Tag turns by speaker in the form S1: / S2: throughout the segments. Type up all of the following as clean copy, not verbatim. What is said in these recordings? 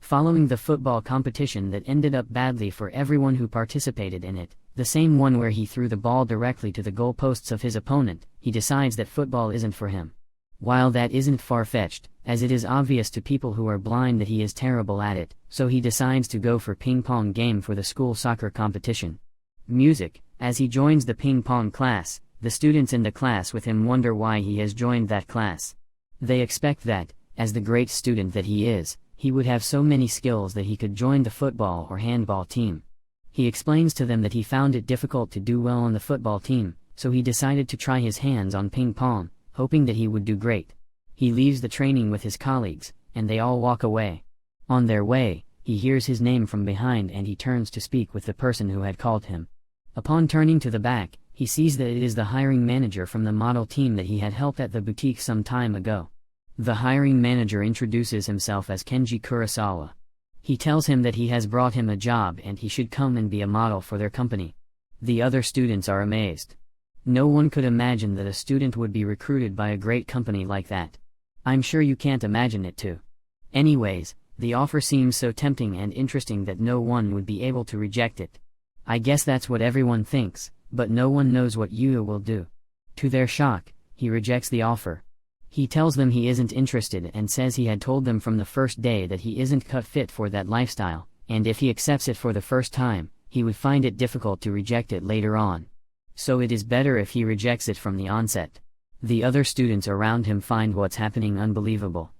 S1: Following the football competition that ended up badly for everyone who participated in it, the same one where he threw the ball directly to the goalposts of his opponent, he decides that football isn't for him. While that isn't far-fetched, as it is obvious to people who are blind that he is terrible at it, so he decides to go for ping pong game for the school soccer competition. Music. As he joins the ping pong class, the students in the class with him wonder why he has joined that class. They expect that, as the great student that he is, he would have so many skills that he could join the football or handball team. He explains to them that he found it difficult to do well on the football team, so he decided to try his hands on ping pong, hoping that he would do great. He leaves the training with his colleagues, and they all walk away. On their way, he hears his name from behind and he turns to speak with the person who had called him. Upon turning to the back, he sees that it is the hiring manager from the model team that he had helped at the boutique some time ago. The hiring manager introduces himself as Kenji Kurosawa. He tells him that he has brought him a job and he should come and be a model for their company. The other students are amazed. No one could imagine that a student would be recruited by a great company like that. I'm sure you can't imagine it too. Anyways, the offer seems so tempting and interesting that no one would be able to reject it. I guess that's what everyone thinks, but no one knows what Yuya will do. To their shock, he rejects the offer. He tells them he isn't interested and says he had told them from the first day that he isn't cut fit for that lifestyle, and if he accepts it for the first time, he would find it difficult to reject it later on. So it is better if he rejects it from the onset. The other students around him find what's happening unbelievable.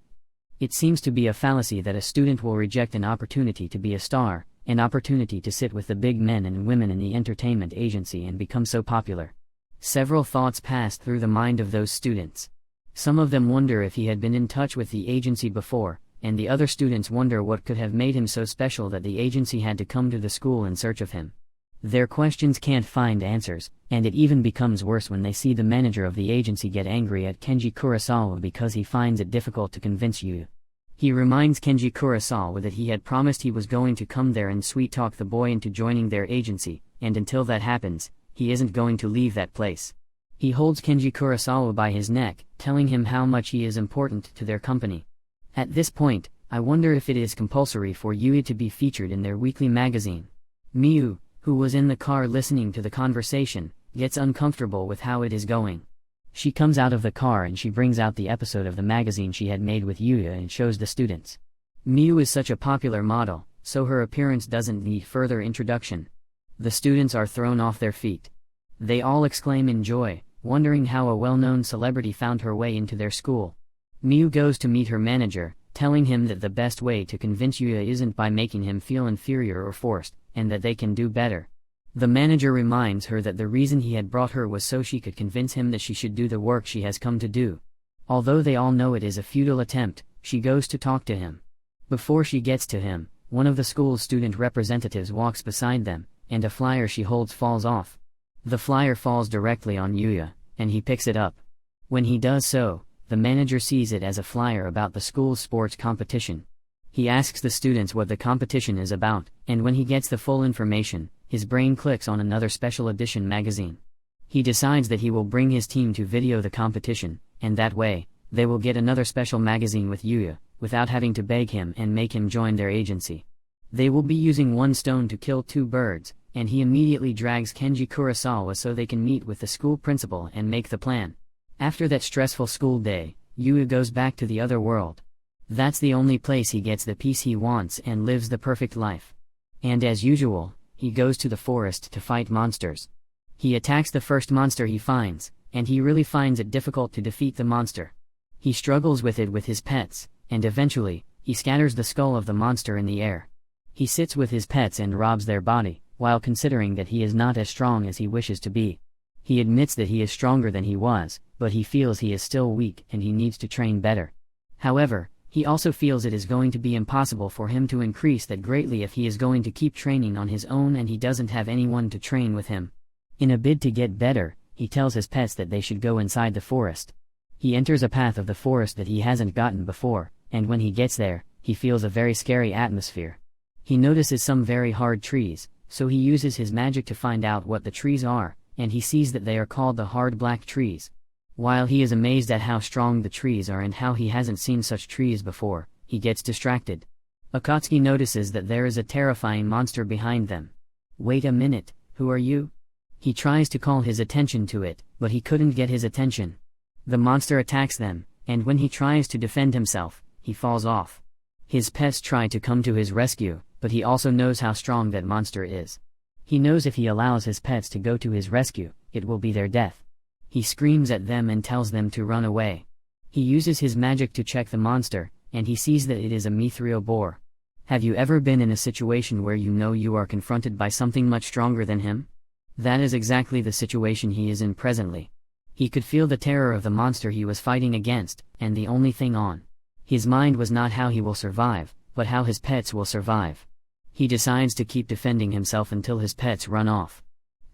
S1: It seems to be a fallacy that a student will reject an opportunity to be a star, an opportunity to sit with the big men and women in the entertainment agency and become so popular. Several thoughts passed through the mind of those students. Some of them wonder if he had been in touch with the agency before, and the other students wonder what could have made him so special that the agency had to come to the school in search of him. Their questions can't find answers, and it even becomes worse when they see the manager of the agency get angry at Kenji Kurosawa because he finds it difficult to convince Yuya. He reminds Kenji Kurosawa that he had promised he was going to come there and sweet-talk the boy into joining their agency, and until that happens, he isn't going to leave that place. He holds Kenji Kurosawa by his neck, telling him how much he is important to their company. At this point, I wonder if it is compulsory for Yuya to be featured in their weekly magazine. Miyu, who was in the car listening to the conversation, gets uncomfortable with how it is going. She comes out of the car and she brings out the episode of the magazine she had made with Yuya and shows the students. Miyu is such a popular model, so her appearance doesn't need further introduction. The students are thrown off their feet. They all exclaim in joy, wondering how a well-known celebrity found her way into their school. Miyu goes to meet her manager, telling him that the best way to convince Yuya isn't by making him feel inferior or forced, and that they can do better. The manager reminds her that the reason he had brought her was so she could convince him that she should do the work she has come to do. Although they all know it is a futile attempt, she goes to talk to him. Before she gets to him, one of the school's student representatives walks beside them, and a flyer she holds falls off. The flyer falls directly on Yuya, and he picks it up. When he does so, the manager sees it as a flyer about the school's sports competition. He asks the students what the competition is about, and when he gets the full information, his brain clicks on another special edition magazine. He decides that he will bring his team to video the competition, and that way, they will get another special magazine with Yuya, without having to beg him and make him join their agency. They will be using one stone to kill two birds, and he immediately drags Kenji Kurosawa so they can meet with the school principal and make the plan. After that stressful school day, Yuya goes back to the other world. That's the only place he gets the peace he wants and lives the perfect life. And as usual, he goes to the forest to fight monsters. He attacks the first monster he finds, and he really finds it difficult to defeat the monster. He struggles with it with his pets, and eventually, he scatters the skull of the monster in the air. He sits with his pets and robs their body, while considering that he is not as strong as he wishes to be. He admits that he is stronger than he was, but he feels he is still weak and he needs to train better. However, he also feels it is going to be impossible for him to increase that greatly if he is going to keep training on his own and he doesn't have anyone to train with him. In a bid to get better, he tells his pets that they should go inside the forest. He enters a path of the forest that he hasn't gotten before, and when he gets there, he feels a very scary atmosphere. He notices some very hard trees, so he uses his magic to find out what the trees are, and he sees that they are called the hard black trees. While he is amazed at how strong the trees are and how he hasn't seen such trees before, he gets distracted. Akatsuki notices that there is a terrifying monster behind them. Wait a minute, who are you? He tries to call his attention to it, but he couldn't get his attention. The monster attacks them, and when he tries to defend himself, he falls off. His pets try to come to his rescue, but he also knows how strong that monster is. He knows if he allows his pets to go to his rescue, it will be their death. He screams at them and tells them to run away. He uses his magic to check the monster, and he sees that it is a mithril boar. Have you ever been in a situation where you know you are confronted by something much stronger than him? That is exactly the situation he is in presently. He could feel the terror of the monster he was fighting against, and the only thing on his mind was not how he will survive, but how his pets will survive. He decides to keep defending himself until his pets run off.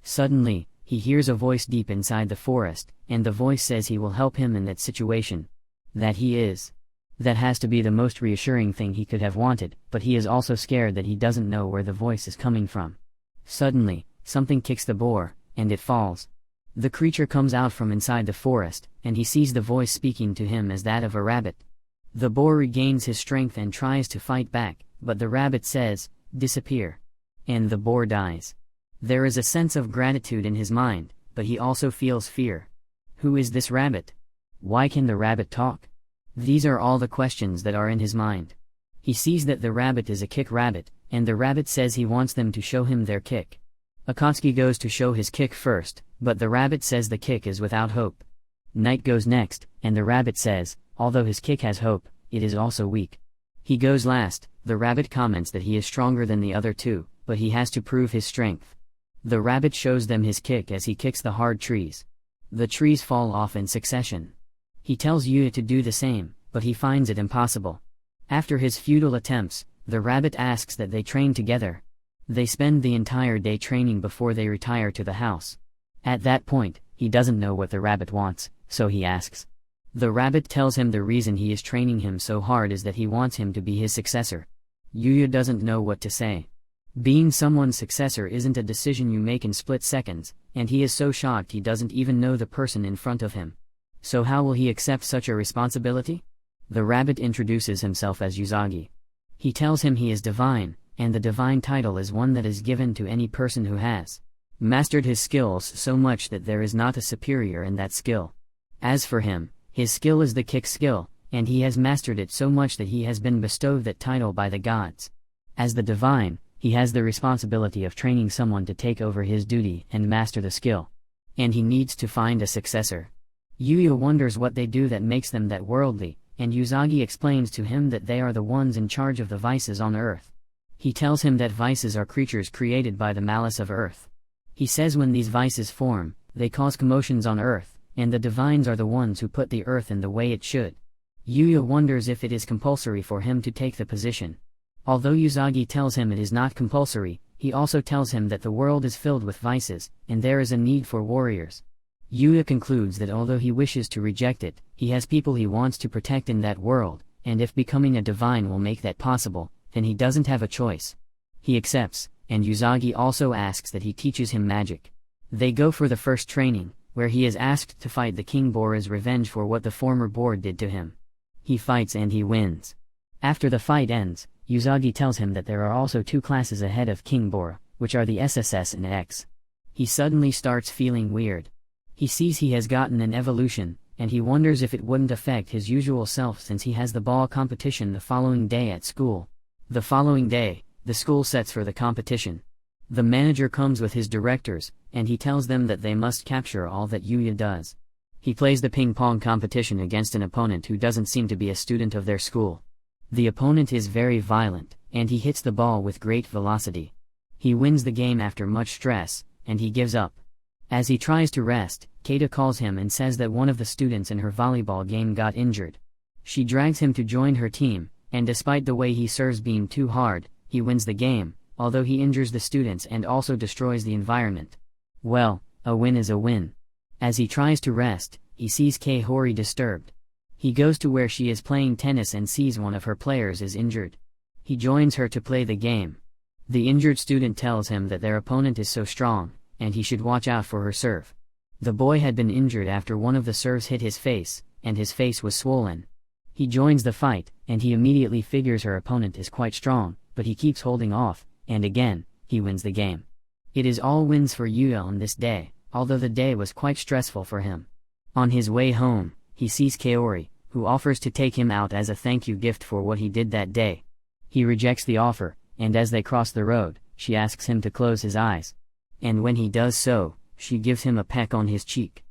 S1: Suddenly, he hears a voice deep inside the forest, and the voice says he will help him in that situation. That he is. That has to be the most reassuring thing he could have wanted, but he is also scared that he doesn't know where the voice is coming from. Suddenly, something kicks the boar, and it falls. The creature comes out from inside the forest, and he sees the voice speaking to him as that of a rabbit. The boar regains his strength and tries to fight back, but the rabbit says, "Disappear." And the boar dies. There is a sense of gratitude in his mind, but he also feels fear. Who is this rabbit? Why can the rabbit talk? These are all the questions that are in his mind. He sees that the rabbit is a kick rabbit, and the rabbit says he wants them to show him their kick. Akatsuki goes to show his kick first, but the rabbit says the kick is without hope. Knight goes next, and the rabbit says, although his kick has hope, it is also weak. He goes last. The rabbit comments that he is stronger than the other two, but he has to prove his strength. The rabbit shows them his kick as he kicks the hard trees. The trees fall off in succession. He tells Yuya to do the same, but he finds it impossible. After his futile attempts, the rabbit asks that they train together. They spend the entire day training before they retire to the house. At that point, he doesn't know what the rabbit wants, so he asks. The rabbit tells him the reason he is training him so hard is that he wants him to be his successor. Yuya doesn't know what to say. Being someone's successor isn't a decision you make in split seconds, and he is so shocked he doesn't even know the person in front of him. So how will he accept such a responsibility? The rabbit introduces himself as Usagi. He tells him he is divine, and the divine title is one that is given to any person who has mastered his skills so much that there is not a superior in that skill. As for him, his skill is the kick skill, and he has mastered it so much that he has been bestowed that title by the gods. As the divine, he has the responsibility of training someone to take over his duty and master the skill. And he needs to find a successor. Yuya wonders what they do that makes them that worldly, and Usagi explains to him that they are the ones in charge of the vices on earth. He tells him that vices are creatures created by the malice of earth. He says when these vices form, they cause commotions on earth, and the divines are the ones who put the earth in the way it should. Yuya wonders if it is compulsory for him to take the position. Although Usagi tells him it is not compulsory, he also tells him that the world is filled with vices, and there is a need for warriors. Yuya concludes that although he wishes to reject it, he has people he wants to protect in that world, and if becoming a divine will make that possible, then he doesn't have a choice. He accepts, and Usagi also asks that he teaches him magic. They go for the first training, where he is asked to fight the King Boar as revenge for what the former boar did to him. He fights and he wins. After the fight ends, Usagi tells him that there are also two classes ahead of King Boar, which are the SSS and X. He suddenly starts feeling weird. He sees he has gotten an evolution, and he wonders if it wouldn't affect his usual self since he has the ball competition the following day at school. The following day, the school sets for the competition. The manager comes with his directors, and he tells them that they must capture all that Yuya does. He plays the ping pong competition against an opponent who doesn't seem to be a student of their school. The opponent is very violent, and he hits the ball with great velocity. He wins the game after much stress, and he gives up. As he tries to rest, Keita calls him and says that one of the students in her volleyball game got injured. She drags him to join her team, and despite the way he serves being too hard, he wins the game, although he injures the students and also destroys the environment. Well, a win is a win. As he tries to rest, he sees Kei Hori disturbed. He goes to where she is playing tennis and sees one of her players is injured. He joins her to play the game. The injured student tells him that their opponent is so strong, and he should watch out for her serve. The boy had been injured after one of the serves hit his face, and his face was swollen. He joins the fight, and he immediately figures her opponent is quite strong, but he keeps holding off, and again, he wins the game. It is all wins for Yuya on this day, although the day was quite stressful for him. On his way home, he sees Kaori, who offers to take him out as a thank you gift for what he did that day. He rejects the offer, and as they cross the road, she asks him to close his eyes. And when he does so, she gives him a peck on his cheek.